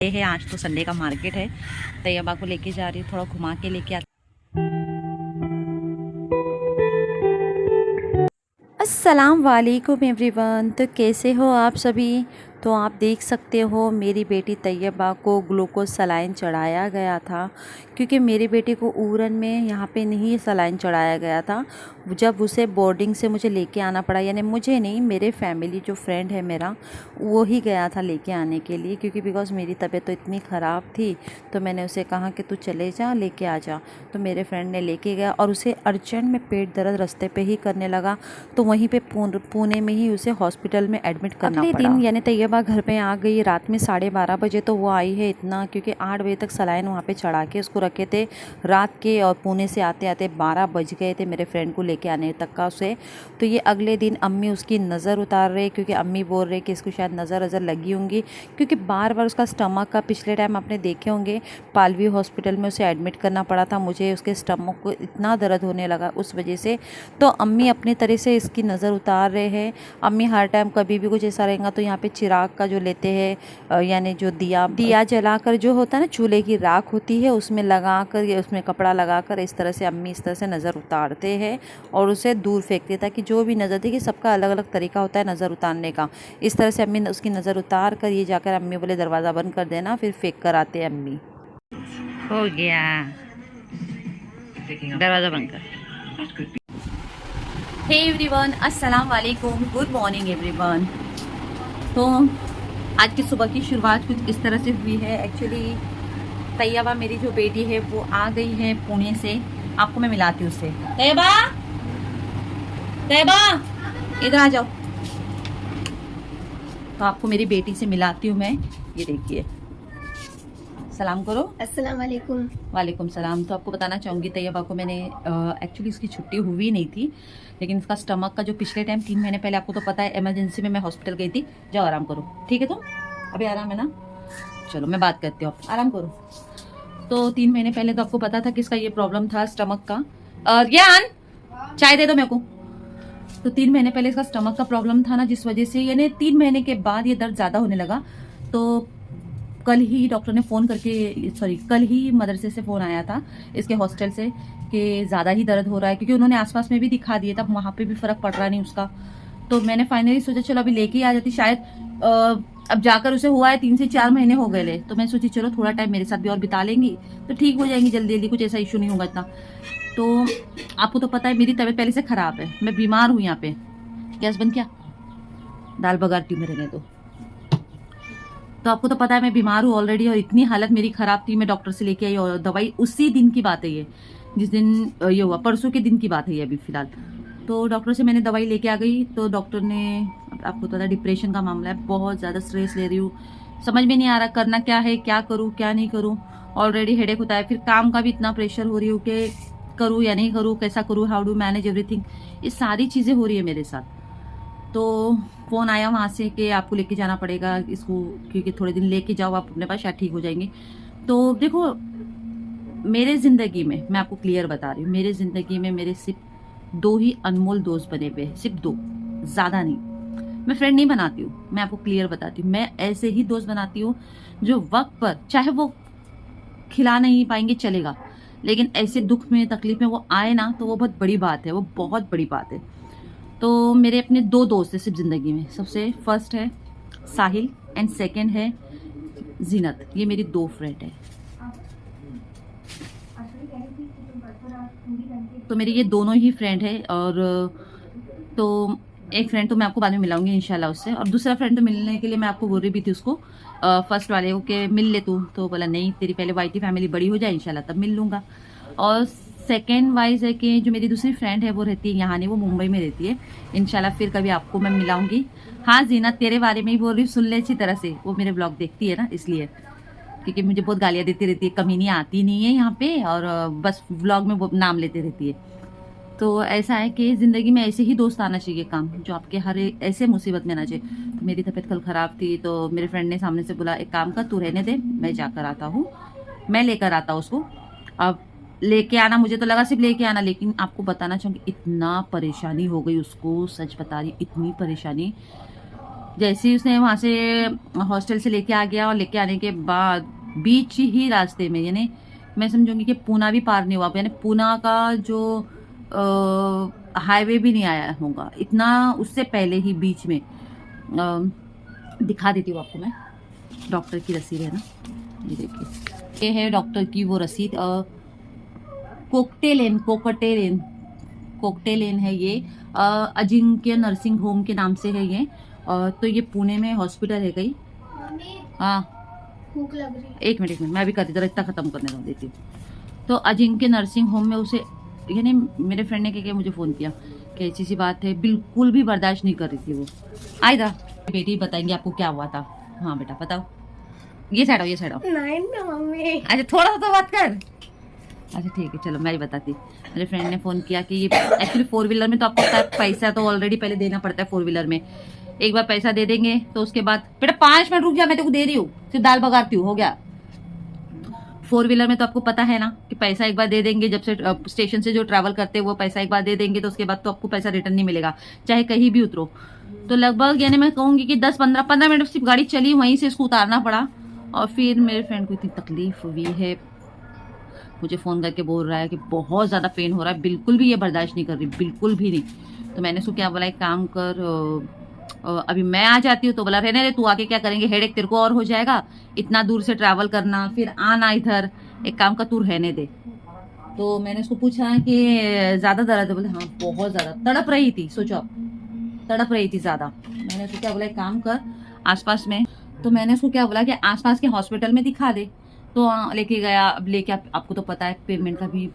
ये है, आज तो संडे का मार्केट है। तैयबा को लेके जा रही हूँ, थोड़ा घुमा के लेके आती। अस्सलाम वालेकुम एवरीवन। तो कैसे हो आप सभी। तो आप देख सकते हो मेरी बेटी तैयबा को ग्लूकोज सलाइन चढ़ाया गया था, क्योंकि मेरी बेटी को ऊरन में यहाँ पे नहीं सलाइन चढ़ाया गया था। जब उसे बोर्डिंग से मुझे लेके आना पड़ा, यानी मुझे नहीं, मेरे फैमिली जो फ्रेंड है मेरा वो ही गया था लेके आने के लिए, क्योंकि बिकॉज़ मेरी तबीयत तो इतनी ख़राब थी। तो मैंने उसे कहा कि तू चले जा, लेके आ जा। तो मेरे फ्रेंड ने लेके गया और उसे अर्जेंट में पेट दर्द रास्ते पे ही करने लगा, तो वहीं पे पुणे में ही उसे हॉस्पिटल में एडमिट करना पड़ा। अगले दिन यानी तैयबा घर पे आ गई रात में 12:30 बजे। तो वो आई है इतना, क्योंकि 8 बजे तक सलाइन वहाँ पे चढ़ा के उसको रखे थे रात के, और पुणे से आते आते 12 बज गए थे मेरे फ्रेंड को लेके आने तक का उसे। तो ये अगले दिन अम्मी उसकी नज़र उतार रहे, क्योंकि अम्मी बोल रहे कि इसको शायद नज़र लगी होंगी, क्योंकि बार बार उसका स्टमक का, पिछले टाइम आपने देखे होंगे पालवी हॉस्पिटल में उसे एडमिट करना पड़ा था मुझे, उसके स्टमक को इतना दर्द होने लगा उस वजह से। तो अम्मी अपनी तरह से इसकी नज़र उतार रहे हैं। अम्मी हर टाइम कभी भी कुछ ऐसा रहेगा तो यहाँ पे चिराग का जो लेते हैं, यानी जो दिया जलाकर जो होता है ना, चूल्हे की राख होती है, उसमें लगा कर, या उसमें कपड़ा लगा कर इस तरह से अम्मी इस तरह से नज़र उतारते हैं और उसे दूर फेंकते, ताकि जो भी नज़र, देखिए सबका अलग अलग तरीका होता है नज़र उतारने का। इस तरह से अम्मी उसकी नज़र उतार कर, ये जाकर अम्मी बोले दरवाज़ा बंद कर देना, फिर फेंक कर आते हैं अम्मी। हो गया, दरवाज़ा बंद कर। हे एवरीवन, अस्सलाम वालेकुम, गुड मॉर्निंग एवरीवन। तो आज की सुबह की शुरुआत कुछ इस तरह से हुई है। एक्चुअली तैयबा मेरी जो बेटी है वो आ गई है पुणे से। आपको मैं मिलाती हूँ उससे। तैयबा, तैयबा इधर आ जाओ। तो आपको मेरी बेटी से मिलाती हूँ मैं। ये देखिए, सलाम करो। अस्सलाम वालेकुम। वालेकुम सलाम। तो आपको बताना चाहूँगी, तैयबा को मैंने एक्चुअली उसकी छुट्टी हुई नहीं थी, लेकिन इसका स्टमक का जो पिछले टाइम 3 महीने पहले, आपको तो पता है इमरजेंसी में मैं हॉस्पिटल गई थी। जाओ आराम करो, ठीक है। तुम अभी आराम है ना, चलो मैं बात करती हूँ, आराम करो। तो 3 महीने पहले तो आपको पता था कि इसका ये प्रॉब्लम था स्टमक का। और ज्ञान, चाय दे दो मेरे को। तो 3 महीने पहले इसका स्टमक का प्रॉब्लम था ना, जिस वजह से यानी 3 महीने के बाद ये दर्द ज़्यादा होने लगा। तो कल ही डॉक्टर ने फ़ोन करके, सॉरी कल ही मदरसे से फ़ोन आया था इसके हॉस्टल से कि ज़्यादा ही दर्द हो रहा है, क्योंकि उन्होंने आसपास में भी दिखा दिए था, वहाँ पे भी फ़र्क पड़ रहा नहीं उसका। तो मैंने फाइनली सोचा चलो अभी लेके ही आ जाती, शायद अब जाकर उसे हुआ है 3 से 4 महीने हो गए ले। तो मैं सोची चलो थोड़ा टाइम मेरे साथ भी और बिता लेंगी तो ठीक हो जाएंगी जल्दी जल्दी, कुछ ऐसा इशू नहीं होगा इतना। तो आपको तो पता है मेरी तबीयत पहले से ख़राब है, मैं बीमार हूँ यहाँ पे। गैस बंद किया, दाल बघारती में रहने दो। तो आपको तो पता है मैं बीमार हूँ ऑलरेडी, और इतनी हालत मेरी ख़राब थी, मैं डॉक्टर से लेके आई और दवाई उसी दिन की बात है ये, जिस दिन ये हुआ, परसों के दिन की बात है ये अभी फ़िलहाल। तो डॉक्टर से मैंने दवाई लेके आ गई। तो डॉक्टर ने, आपको पता है डिप्रेशन का मामला है, बहुत ज़्यादा स्ट्रेस ले रही हूँ, समझ में नहीं आ रहा करना क्या है, क्या करूँ क्या नहीं करूँ। ऑलरेडी हेडेक होता है, फिर काम का भी इतना प्रेशर हो रही हूँ कि करूँ या नहीं करूँ, कैसा करूँ, हाउ डू मैनेज एवरीथिंग, ये सारी चीज़ें हो रही है मेरे साथ। तो फ़ोन आया वहाँ से कि आपको लेके जाना पड़ेगा इसको, क्योंकि थोड़े दिन लेके जाओ आप अपने पास, शायद ठीक हो जाएंगे। तो देखो, मेरे ज़िंदगी में, मैं आपको क्लियर बता रही हूँ, मेरे ज़िंदगी में मेरे सिर्फ 2 ही अनमोल दोस्त बने हुए हैं, सिर्फ 2, ज़्यादा नहीं। मैं फ्रेंड नहीं बनाती हूँ, मैं आपको क्लियर बताती हूँ, मैं ऐसे ही दोस्त बनाती हूँ जो वक्त पर, चाहे वो खिला नहीं पाएंगे चलेगा, लेकिन ऐसे दुख में तकलीफ में वो आए ना, तो वो बहुत बड़ी बात है, वो बहुत बड़ी बात है। तो मेरे अपने 2 दोस्त हैं सिर्फ ज़िंदगी में। सबसे फर्स्ट है साहिल एंड सेकंड है जीनत। ये मेरी 2 फ्रेंड है। तो मेरे ये दोनों ही फ्रेंड है। और तो एक फ्रेंड तो मैं आपको बाद में मिलाऊंगी इंशाल्लाह उससे, और दूसरा फ्रेंड तो मिलने के लिए मैं आपको बोल रही भी थी उसको, फर्स्ट वाले को कि मिल ले तू, तो बोला नहीं तेरी पहले वाइटी फैमिली बड़ी हो जाए इंशाल्लाह तब मिल लूँगा। और सेकेंड वाइज है कि जो मेरी दूसरी फ्रेंड है वो रहती है यहाँ नहीं, वो मुंबई में रहती है। इंशाल्लाह फिर कभी आपको मैं मिलाऊंगी। हाँ जीनत, तेरे बारे में ही बोल रही हूँ, सुन ले अच्छी तरह से, वो मेरे ब्लॉग देखती है ना इसलिए, क्योंकि मुझे बहुत गालियाँ देती रहती है, कमीनी आती नहीं है यहाँ पे, और बस व्लॉग में वो नाम लेते रहती है। तो ऐसा है कि ज़िंदगी में ऐसे ही दोस्त आना चाहिए काम, जो आपके हर ऐसे मुसीबत में ना चाहिए। तो मेरी तबीयत कल ख़राब थी, तो मेरे फ्रेंड ने सामने से बोला एक काम कर, तू रहने दे, मैं जाकर आता हूँ, मैं लेकर आता हूँ उसको। अब लेके आना, मुझे तो लगा सिर्फ लेके आना, लेकिन आपको बताना चाहूँगी इतना परेशानी हो गई उसको, सच बता रही, इतनी परेशानी। जैसे ही उसने वहाँ से हॉस्टल से लेके आ गया और लेके आने के बाद बीच ही रास्ते में, यानी मैं समझूंगी कि पूना भी पार नहीं हुआ, यानी पूना का जो हाईवे भी नहीं आया होगा इतना, उससे पहले ही बीच में दिखा देती हूँ आपको मैं। डॉक्टर की रसीद है ना, ये देखिए, ये है डॉक्टर की वो रसीद। कोकटेलेन है ये, अजिंक्य नर्सिंग होम के नाम से है ये। तो ये पुणे में हॉस्पिटल है कहीं। हाँ भूख लग रही है। एक मिनट मैं भी करती, जरा इतना खत्म करने दो, देती हूँ। तो अजिंक्य नर्सिंग होम में उसे, यानी मेरे फ्रेंड ने क्या मुझे फ़ोन किया कि ऐसी सी बात है, बिल्कुल भी बर्दाश्त नहीं कर रही थी वो। आई था बेटी, बताएंगे आपको क्या हुआ था। हाँ बेटा बताओ, ये साइड आओ, ये साइड आओ। नहीं ना मम्मी। अच्छा थोड़ा सा तो बात कर। अच्छा ठीक है चलो मैं ही बताती। मेरे फ्रेंड ने फ़ोन किया कि ये एक्चुअली 4 व्हीलर में तो आपको पता है पैसा तो ऑलरेडी पहले देना पड़ता है 4 व्हीलर में। एक बार पैसा दे देंगे तो उसके बाद, बेटा 5 मिनट रुक जा, मैं तेरे को दे रही हूँ, सिर्फ दाल बघारती हूँ, हो गया। 4 व्हीलर में तो आपको पता है ना कि पैसा एक बार दे देंगे, जब से स्टेशन से जो ट्रैवल करते हैं वो पैसा एक बार दे देंगे तो उसके बाद तो आपको पैसा रिटर्न नहीं मिलेगा, चाहे कहीं भी उतरो। तो लगभग यानी मैं कहूँगी कि 10-15 मिनट सिर्फ गाड़ी चली, वहीं से इसको उतारना पड़ा। और फिर मेरे फ्रेंड को इतनी तकलीफ हुई है, मुझे फ़ोन करके बोल रहा है कि बहुत ज़्यादा पेन हो रहा है, बिल्कुल भी ये बर्दाश्त नहीं कर रही, बिल्कुल भी नहीं। तो मैंने उसको क्या बोला, एक काम कर, अभी मैं आ जाती हूँ। तो बोला रहने दे, तू आके क्या करेंगे, हेडेक तेरे को और हो जाएगा, इतना दूर से ट्रैवल करना फिर आना इधर, एक काम कर तू रहने दे। तो मैंने उसको पूछा कि ज़्यादा दर्द है, बोले हाँ बहुत ज़्यादा, तड़प रही थी, सोचो आप, तड़प रही थी ज़्यादा। मैंने उसको क्या बोला, एक काम कर आसपास में, तो मैंने उसको क्या बोला कि आसपास के हॉस्पिटल में दिखा दे। तो लेके गया। अब लेके आपको तो पता है पेमेंट का भी,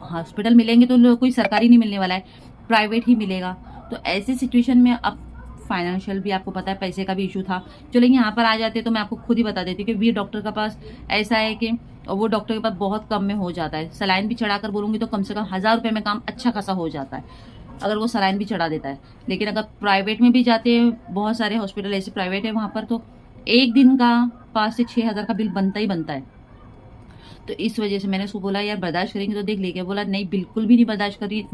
हॉस्पिटल मिलेंगे तो कोई सरकारी नहीं मिलने वाला है, प्राइवेट ही मिलेगा। तो ऐसी सिचुएशन में अब फाइनेंशियल भी आपको पता है, पैसे का भी इशू था। चलो यहाँ पर आ जाते तो मैं आपको खुद ही बता देती हूँ कि वीर डॉक्टर के पास ऐसा है कि वो डॉक्टर के पास बहुत कम में हो जाता है। सलाइन भी चढ़ाकर बोलूँगी तो कम से कम 1000 रुपये में काम अच्छा खासा हो जाता है, अगर वो सलाइन भी चढ़ा देता है। लेकिन अगर प्राइवेट में भी जाते हैं, बहुत सारे हॉस्पिटल ऐसे प्राइवेट है वहाँ पर, तो एक दिन का 5 से 6 हज़ार का बिल बनता ही बनता है। तो इस वजह से मैंने उसको बोला यार बर्दाश्त करेंगे तो देख लेके, बोला नहीं बिल्कुल भी नहीं बर्दाश्त कर रही,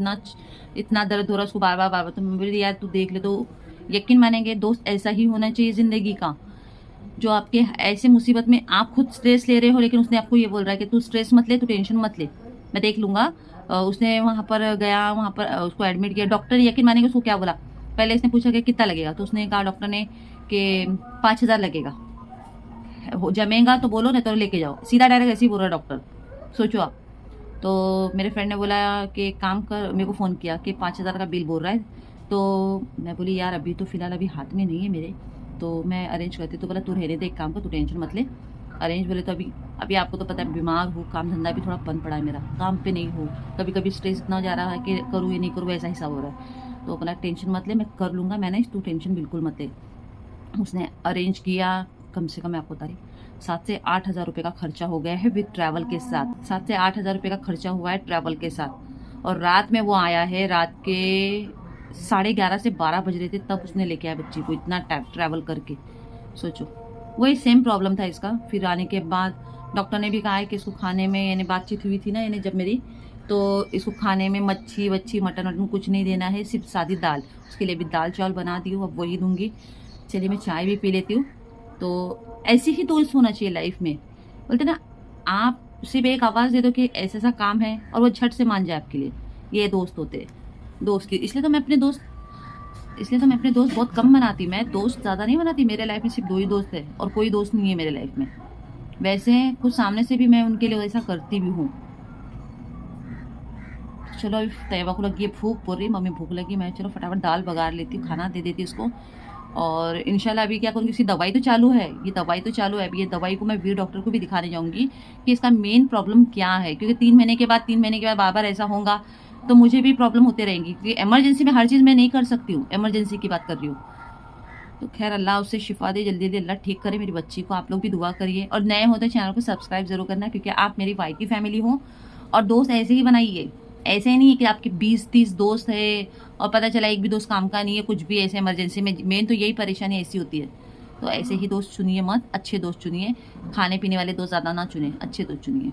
इतना दर्द हो रहा है उसको बार बार। तो मैं बोली यार तू देख ले। तो यकीन मानेंगे दोस्त, ऐसा ही होना चाहिए ज़िंदगी का, जो आपके ऐसे मुसीबत में आप खुद स्ट्रेस ले रहे हो, लेकिन उसने आपको ये बोल रहा है कि तू स्ट्रेस मत ले, तू टेंशन मत ले, मैं देख लूँगा। उसने वहाँ पर गया, वहाँ पर उसको एडमिट किया। डॉक्टर यकीन मानेंगे उसको क्या बोला, पहले इसने पूछा कि कितना लगेगा, तो उसने कहा डॉक्टर ने कि 5000 लगेगा, जमेगा तो बोलो नहीं तो लेके जाओ, सीधा डायरेक्ट ऐसे ही बोल रहा डॉक्टर, सोचो आप। तो मेरे फ्रेंड ने बोला कि काम कर, मेरे को फ़ोन किया कि 5000 का बिल बोल रहा है। तो मैं बोली यार अभी तो फ़िलहाल अभी हाथ में नहीं है मेरे, तो मैं अरेंज करती। तो बोला तू रहने दे, एक काम कर, तू टेंशन मत ले, अरेंज। बोले तो अभी आपको तो पता है बीमार हूँ, काम धंधा भी थोड़ा बंद पड़ा है मेरा, काम पे नहीं हूँ, कभी कभी स्ट्रेस इतना जा रहा है कि करूँ या नहीं करूँ, ऐसा हिसाब हो रहा है। तो बोला टेंशन मत ले, मैं कर लूँगा मैनेज, तू टेंशन बिल्कुल मत ले। उसने अरेंज किया, कम से कम मैं आपको बता रही 7 से 8 हज़ार रुपये का खर्चा हो गया है विद ट्रैवल के साथ। 7 से 8 हज़ार रुपये का खर्चा हुआ है ट्रैवल के साथ। और रात में वो आया है, रात के 11:30 से 12 बज रहे थे तब उसने लेके आया बच्ची को, इतना ट्रैवल करके, सोचो। वही सेम प्रॉब्लम था इसका। फिर आने के बाद डॉक्टर ने भी कहा है कि इसको खाने में, यानी बातचीत हुई थी ना यानी जब मेरी, तो इसको खाने में मच्छी वच्छी मटन वटन कुछ नहीं देना है, सिर्फ सादी दाल। उसके लिए भी दाल चावल बना दी हूँ, अब वही दूंगी। चलिए मैं चाय भी पी लेती हूँ। तो ऐसी ही दोस्त होना चाहिए लाइफ में। बोलते ना, आप सिर्फ एक आवाज़ दे दो कि ऐसा ऐसा काम है और वो झट से मान जाए आपके लिए, ये दोस्त होते हैं। दोस्त की इसलिए तो मैं अपने दोस्त बहुत कम बनाती। मैं दोस्त ज़्यादा नहीं बनाती, मेरे लाइफ में सिर्फ 2 ही दोस्त है और कोई दोस्त नहीं है मेरे लाइफ में। वैसे कुछ सामने से भी मैं उनके लिए ऐसा करती भी हूँ। चलो अभी तैयबा को लगी है भूख, बोल रही मम्मी भूख लगी, मैं चलो फटाफट दाल बघार लेती हूँ, खाना दे देती उसको। और इंशाल्लाह अभी क्या करूँगी, इसकी दवाई तो चालू है, ये दवाई तो चालू है। अभी ये दवाई को मैं वीर डॉक्टर को भी दिखाने जाऊँगी कि इसका मेन प्रॉब्लम क्या है, क्योंकि 3 महीने के बाद बार बार ऐसा होगा तो मुझे भी प्रॉब्लम होते रहेंगी, क्योंकि एमरजेंसी में हर चीज़ मैं नहीं कर सकती हूँ, एमरजेंसी की बात कर रही हूँ। तो खैर अल्लाह उससे शिफा दे, जल्दी जल्दी अल्लाह ठीक करे मेरी बच्ची को। आप लोग भी दुआ करिए, और नए हो तो चैनल को सब्सक्राइब जरूर करना, क्योंकि आप मेरी वाई की फैमिली हो। और दोस्त ऐसे ही बनाइए, ऐसे ही नहीं है कि आपके 20-30 दोस्त है और पता चला एक भी दोस्त काम का नहीं है, कुछ भी ऐसे इमरजेंसी में। मेन तो यही परेशानी ऐसी होती है। तो ऐसे ही दोस्त चुनिए मत, अच्छे दोस्त चुनिए, खाने पीने वाले दोस्त ज़्यादा ना चुने, अच्छे दोस्त चुनिए।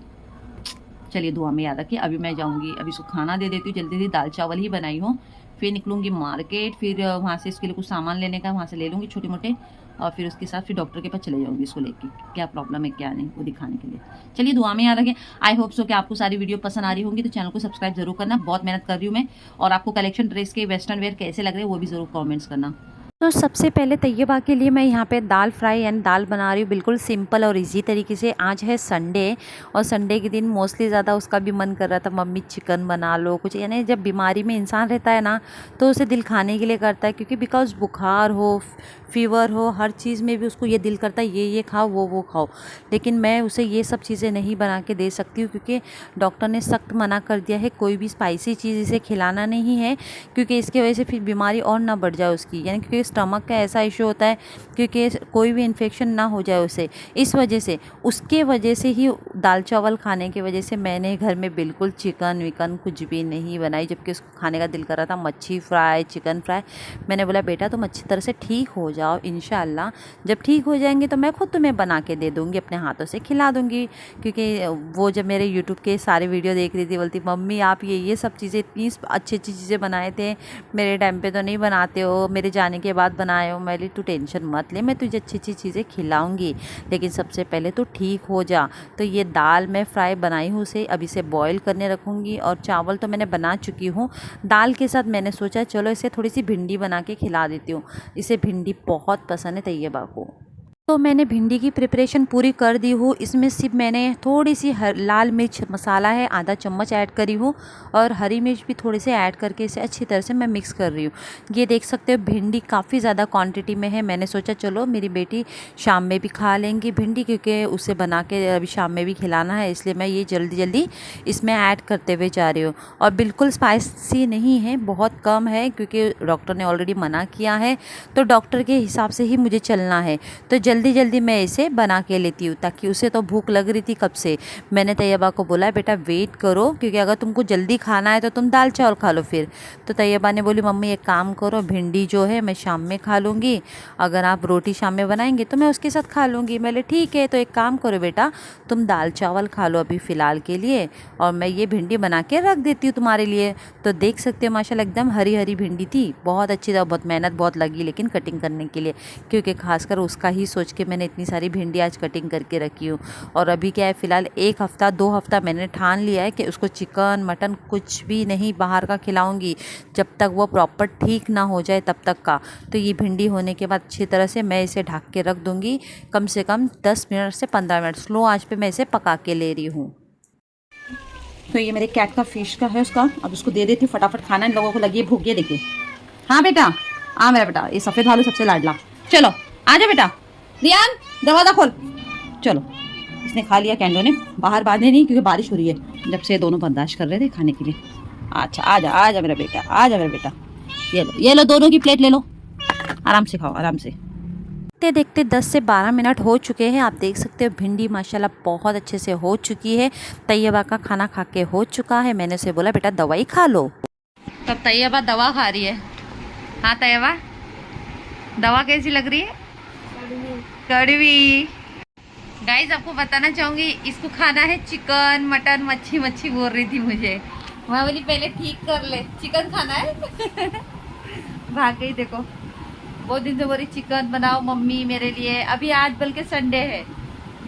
चलिए दुआ में याद रखिए। अभी मैं जाऊँगी, अभी इसको खाना दे देती हूँ, जल्दी जल्दी दाल चावल ही बनाई हो, फिर निकलूँगी मार्केट, फिर वहाँ से इसके लिए कुछ सामान लेने का, वहाँ से ले लूँगी छोटे मोटे, और फिर उसके साथ फिर डॉक्टर के पास चले जाऊँगी इसको लेके, क्या प्रॉब्लम है क्या नहीं वो दिखाने के लिए। चलिए दुआ में याद रखें। आई होप सो कि आपको सारी वीडियो पसंद आ रही होंगी, तो चैनल को सब्सक्राइब जरूर करना, बहुत मेहनत कर रही हूँ मैं। और आपको कलेक्शन ड्रेस के वेस्टर्न वेयर कैसे लग रहे हैं वो भी ज़रूर कॉमेंट्स करना। तो सबसे पहले तैयबा के लिए मैं यहाँ पे दाल फ्राई एंड दाल बना रही हूँ, बिल्कुल सिंपल और इजी तरीके से। आज है संडे, और संडे के दिन मोस्टली ज़्यादा उसका भी मन कर रहा था, मम्मी चिकन बना लो कुछ, यानी जब बीमारी में इंसान रहता है ना तो उसे दिल खाने के लिए करता है, क्योंकि बिकॉज बुखार हो, फीवर हो, हर चीज़ में भी उसको ये दिल करता है ये खाओ वो खाओ। लेकिन मैं उसे ये सब चीज़ें नहीं बना के दे सकती हूँ, क्योंकि डॉक्टर ने सख्त मना कर दिया है कोई भी स्पाइसी चीज़ इसे खिलाना नहीं है, क्योंकि इसकी वजह से फिर बीमारी और ना बढ़ जाए उसकी, यानी क्योंकि स्टमक का ऐसा इशू होता है क्योंकि कोई भी इन्फेक्शन ना हो जाए उसे। इस वजह से, उसके वजह से ही, दाल चावल खाने की वजह से मैंने घर में बिल्कुल चिकन विकन कुछ भी नहीं बनाई, जबकि उसको खाने का दिल कर रहा था मच्छी फ्राई, चिकन फ्राई। मैंने बोला बेटा तुम अच्छी तरह से ठीक हो जाओ, इंशाल्लाह जब ठीक हो जाएंगे तो मैं खुद तुम्हें बना के दे दूँगी, अपने हाथों से खिला दूँगी। क्योंकि वो जब मेरे यूट्यूब के सारे वीडियो देख रही थी, बोलती मम्मी आप ये सब चीज़ें इतनी अच्छी अच्छी चीज़ें बनाए थे, मेरे टाइम पे तो नहीं बनाते हो, मेरे जाने के बाद बनाए हो। मैं तू टेंशन मत ले, मैं तुझे अच्छी अच्छी चीज़ें खिलाऊंगी, लेकिन सबसे पहले तो ठीक हो जा। तो ये दाल मैं फ्राई बनाई हूँ उसे, अब इसे बॉईल करने रखूँगी, और चावल तो मैंने बना चुकी हूँ। दाल के साथ मैंने सोचा चलो इसे थोड़ी सी भिंडी बना के खिला देती हूँ, इसे भिंडी बहुत पसंद है तैयबा को। तो मैंने भिंडी की प्रिपरेशन पूरी कर दी हूँ। इसमें सिर्फ मैंने थोड़ी सी लाल मिर्च मसाला है आधा चम्मच ऐड करी हूँ, और हरी मिर्च भी थोड़ी सी ऐड करके इसे अच्छी तरह से मैं मिक्स कर रही हूँ। ये देख सकते हो भिंडी काफ़ी ज़्यादा क्वांटिटी में है। मैंने सोचा चलो मेरी बेटी शाम में भी खा लेंगी भिंडी, क्योंकि उसे बना के अभी शाम में भी खिलाना है, इसलिए मैं ये जल्दी जल्दी इसमें ऐड करते हुए जा रही हूँ। और बिल्कुल स्पाइसी नहीं है, बहुत कम है, क्योंकि डॉक्टर ने ऑलरेडी मना किया है, तो डॉक्टर के हिसाब से ही मुझे चलना है। तो जल्दी जल्दी मैं इसे बना के लेती हूँ, ताकि उसे तो भूख लग रही थी कब से। मैंने तैयबा को बोला बेटा वेट करो, क्योंकि अगर तुमको जल्दी खाना है तो तुम दाल चावल खा लो फिर। तो तैयबा ने बोली मम्मी एक काम करो, भिंडी जो है मैं शाम में खा लूँगी, अगर आप रोटी शाम में बनाएंगे तो मैं उसके साथ खा लूँगी। मैंने ठीक है, तो एक काम करो बेटा तुम दाल चावल खा लो अभी फ़िलहाल के लिए, और मैं ये भिंडी बना के रख देती हूँ तुम्हारे लिए। तो देख सकते हो माशाल्लाह एकदम हरी हरी भिंडी थी, बहुत अच्छी था, बहुत मेहनत बहुत लगी लेकिन कटिंग करने के लिए, क्योंकि खासकर उसका ही सोच के मैंने इतनी सारी भिंडी आज कटिंग करके रखी हूँ। और अभी क्या है फ़िलहाल 1 हफ़्ता 2 हफ़्ता मैंने ठान लिया है कि उसको चिकन मटन कुछ भी नहीं बाहर का खिलाऊंगी, जब तक वो प्रॉपर ठीक ना हो जाए तब तक का। तो ये भिंडी होने के बाद अच्छी तरह से मैं इसे ढक के रख दूँगी, कम से कम 10 मिनट से 15 मिनट स्लो आँच पे मैं इसे पका के ले रही हूँ। तो ये मेरे कैट का फिश का है उसका, अब उसको दे देती हूँ, फटाफट खाना इन लोगों को लगी है भूख। ये देखिए, हाँ बेटा हाँ मेरा बेटा, ये सफ़ेद भालू सबसे लाडला। चलो आ जा बेटा, रियान दरवाज़ा खोल। चलो इसने खा लिया, कैंडो ने बाहर बांधे नहीं क्योंकि बारिश हो रही है, जब से दोनों बर्दाश्त कर रहे थे खाने के लिए। अच्छा आ जा मेरा बेटा, आ जा मेरा बेटा, ये लो दोनों की प्लेट ले लो, आराम से खाओ आराम से। देखते देखते 10 से 12 मिनट हो चुके हैं। आप देख सकते हो भिंडी माशाल्लाह बहुत अच्छे से हो चुकी है। तैयबा का खाना खा के हो चुका है। मैंने उसे बोला बेटा दवाई खा लो। तब तैयबा दवा खा रही है। हाँ तैयबा दवा कैसी लग रही है? कड़वी। गाइस आपको बताना चाहूँगी, इसको खाना है चिकन मटन मच्छी बोल रही थी मुझे, मैं बोली पहले ठीक कर ले, चिकन खाना है। भाग गई देखो, बहुत दिन से बोल रही चिकन बनाओ मम्मी मेरे लिए। अभी आज बल्कि संडे है,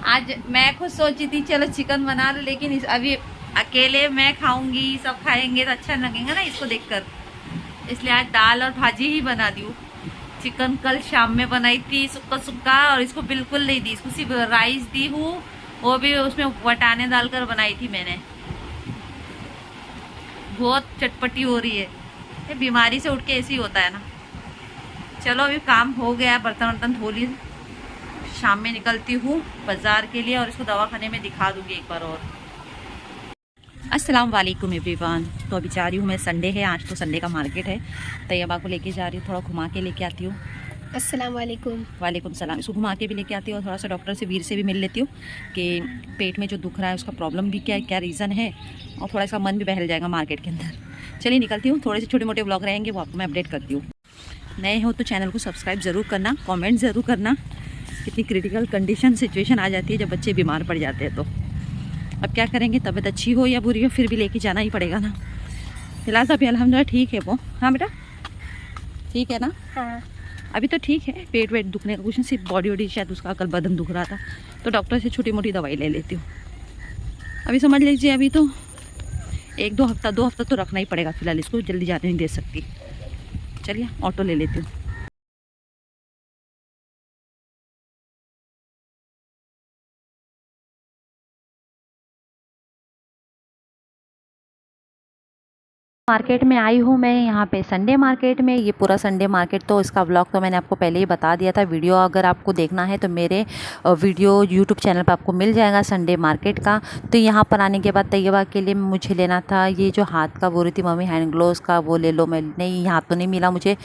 आज मैं खुद सोची थी चलो चिकन बना लो, लेकिन अभी अकेले मैं खाऊंगी सब खाएंगे तो अच्छा लगेगा ना इसको देखकर, इसलिए आज दाल और भाजी ही बना दी हूँ। चिकन कल शाम में बनाई थी सुक्का, और इसको बिल्कुल नहीं दी, इसको सिर्फ राइस दी हूँ, वो भी उसमें वटाने डालकर बनाई थी मैंने। बहुत चटपटी हो रही है, ये बीमारी से उठ के ऐसे ही होता है ना। चलो अभी काम हो गया, बर्तन वर्तन धो लिए, शाम में निकलती हूँ बाज़ार के लिए और इसको दवाखाने में दिखा दूँगी एक बार और। अस्सलाम वालेकुम एवरीवन। तो अभी जा रही हूँ मैं, संडे है आज, तो संडे का मार्केट है, तैयबा को लेके जा रही हूँ, थोड़ा घुमा के लेके आती हूँ। अस्सलाम वालेकुम। वालेकुम सलाम। इसको घुमा के भी लेके आती हूँ और थोड़ा सा डॉक्टर से वीर से भी मिल लेती हूँ कि पेट में जो दुख रहा है उसका प्रॉब्लम भी क्या है, क्या रीज़न है, और थोड़ा सा मन भी बहल जाएगा मार्केट के अंदर। चलिए निकलती हूँ, थोड़े से छोटे मोटे व्लॉग रहेंगे वो आपको मैं अपडेट करती हूँ। नए हो तो चैनल को सब्सक्राइब ज़रूर करना, कॉमेंट ज़रूर करना। कितनी क्रिटिकल कंडीशन सिचुएशन आ जाती है जब बच्चे बीमार पड़ जाते हैं, तो अब क्या करेंगे, तबीयत अच्छी हो या बुरी हो फिर भी लेके जाना ही पड़ेगा ना। फिलहाल तो अभी अल्हम्दुलिल्लाह ठीक है वो। हाँ बेटा ठीक है ना? हाँ। अभी तो ठीक है, पेट वेट दुखने का कुछ नहीं, सिर्फ बॉडी वॉडी शायद उसका कल बदन दुख रहा था, तो डॉक्टर से छोटी मोटी दवाई ले लेती हूँ। अभी समझ लीजिए अभी तो 2 हफ्ता तो रखना ही पड़ेगा फिलहाल, इसको जल्दी जाने नहीं दे सकती। चलिए ऑटो ले लेती हूँ। मार्केट में आई हूँ मैं यहाँ पे संडे मार्केट में। ये पूरा संडे मार्केट तो इसका व्लॉग तो मैंने आपको पहले ही बता दिया था। वीडियो अगर आपको देखना है तो मेरे वीडियो यूट्यूब चैनल पर आपको मिल जाएगा संडे मार्केट का। तो यहाँ पर आने के बाद तैयबा के लिए मुझे लेना था ये जो हाथ का बोल रही थी मम्मी हैंड ग्लोव्स का, वो ले लो। मैं नहीं, यहाँ तो नहीं मिला मुझे।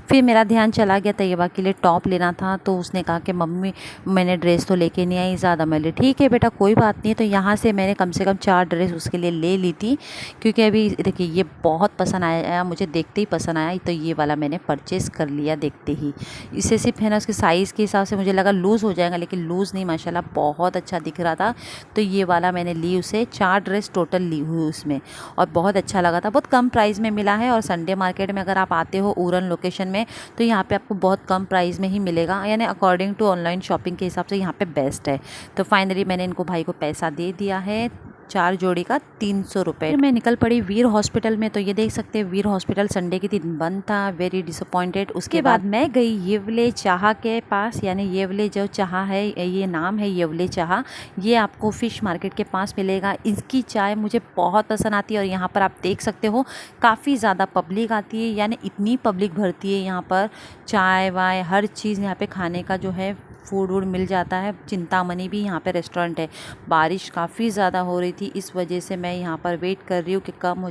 फिर मेरा ध्यान चला गया तैयबा के लिए टॉप लेना था, तो उसने कहा कि मम्मी मैंने ड्रेस तो लेके नहीं आई ज़्यादा। मैं ले ठीक है बेटा कोई बात नहीं। तो यहाँ से मैंने कम से कम 4 ड्रेस उसके लिए ले ली थी, क्योंकि अभी देखिए ये बहुत पसंद आया मुझे, देखते ही पसंद आया, तो ये वाला मैंने परचेज़ कर लिया देखते ही। इसे सिर्फ है ना उसके साइज़ के हिसाब से मुझे लगा लूज़ हो जाएगा, लेकिन लूज़ नहीं, माशाल्लाह बहुत अच्छा दिख रहा था। तो ये वाला मैंने ली उसे। 4 ड्रेस टोटल ली हुई उसमें, और बहुत अच्छा लगा था। बहुत कम प्राइस में मिला है, और संडे मार्केट में अगर आप आते हो उरन लोकेशन में तो यहाँ पे आपको बहुत कम प्राइस में ही मिलेगा, यानी अकॉर्डिंग टू ऑनलाइन शॉपिंग के हिसाब से यहाँ पे बेस्ट है। तो फाइनली मैंने इनको भाई को पैसा दे दिया है, 4 जोड़ी का 300 रुपये। फिर मैं निकल पड़ी वीर हॉस्पिटल में। तो ये देख सकते हैं वीर हॉस्पिटल संडे के दिन बंद था, वेरी डिसअपॉइंटेड। उसके बाद मैं गई येवले चाह के पास, यानी येवले जो चाह है, ये नाम है येवले चाह। ये आपको फ़िश मार्केट के पास मिलेगा। इसकी चाय मुझे बहुत पसंद आती है, और यहाँ पर आप देख सकते हो काफ़ी ज़्यादा पब्लिक आती है, यानी इतनी पब्लिक भरती है यहाँ पर। चाय वाय हर चीज़ यहाँ पे खाने का जो है फूड वूड मिल जाता है। चिंतामणि भी यहाँ पे रेस्टोरेंट है। बारिश काफ़ी ज़्यादा हो रही थी, इस वजह से मैं यहाँ पर वेट कर रही हूँ कि कम हो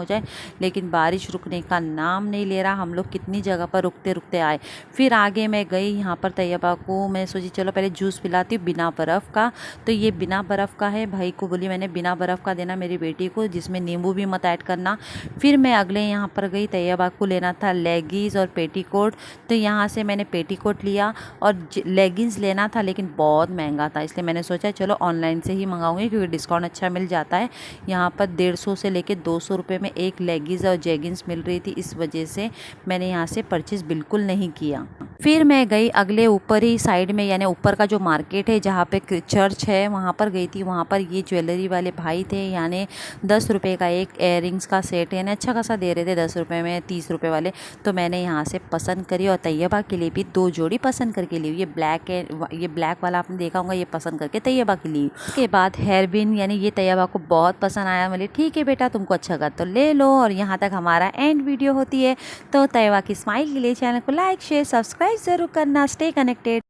जाए, लेकिन बारिश रुकने का नाम नहीं ले रहा। हम लोग कितनी जगह पर रुकते रुकते आए। फिर आगे मैं गई यहाँ पर तैयबा को, मैं सोची चलो पहले जूस पिलाती हूँ बिना बर्फ़ का। तो ये बिना बर्फ़ का है, भाई को बोली मैंने बिना बर्फ़ का देना मेरी बेटी को, जिसमें नींबू भी मत ऐड करना। फिर मैं अगले यहाँ पर गई, तैयबा को लेना था लेगीज़ और पेटीकोट। तो यहाँ से मैंने पेटीकोट लिया, और लेगिंग्स लेना था, लेकिन बहुत महंगा था, इसलिए मैंने सोचा चलो ऑनलाइन से ही मंगाऊंगी, क्योंकि डिस्काउंट अच्छा मिल जाता है। यहाँ पर 150 से लेके 200 रुपये में एक लेगिंग्स और जेगिंग्स मिल रही थी, इस वजह से मैंने यहाँ से परचेज़ बिल्कुल नहीं किया। फिर मैं गई अगले ऊपर ही साइड में, यानी ऊपर का जो मार्केट है जहाँ पे चर्च है, वहाँ पर गई थी। वहाँ पर ये ज्वेलरी वाले भाई थे, यानी 10 रुपये का एक इयररिंग्स का सेट, यानी अच्छा खासा दे रहे थे 10 रुपये में, 30 रुपये वाले। तो मैंने यहाँ से पसंद करी, और तैयबा के लिए भी 2 जोड़ी पसंद करके ली। ये ब्लैक वाला आपने देखा होगा, ये पसंद करके तैयबा के लिए। उसके बाद हेयरबिन, यानी ये तैयबा को बहुत पसंद आया। बोले ठीक है बेटा तुमको अच्छा लगा तो ले लो। और यहाँ तक हमारा एंड वीडियो होती है। तो तैयबा की स्माइल के लिए चैनल को लाइक शेयर सब्सक्राइब ज़रूर करना। Stay connected.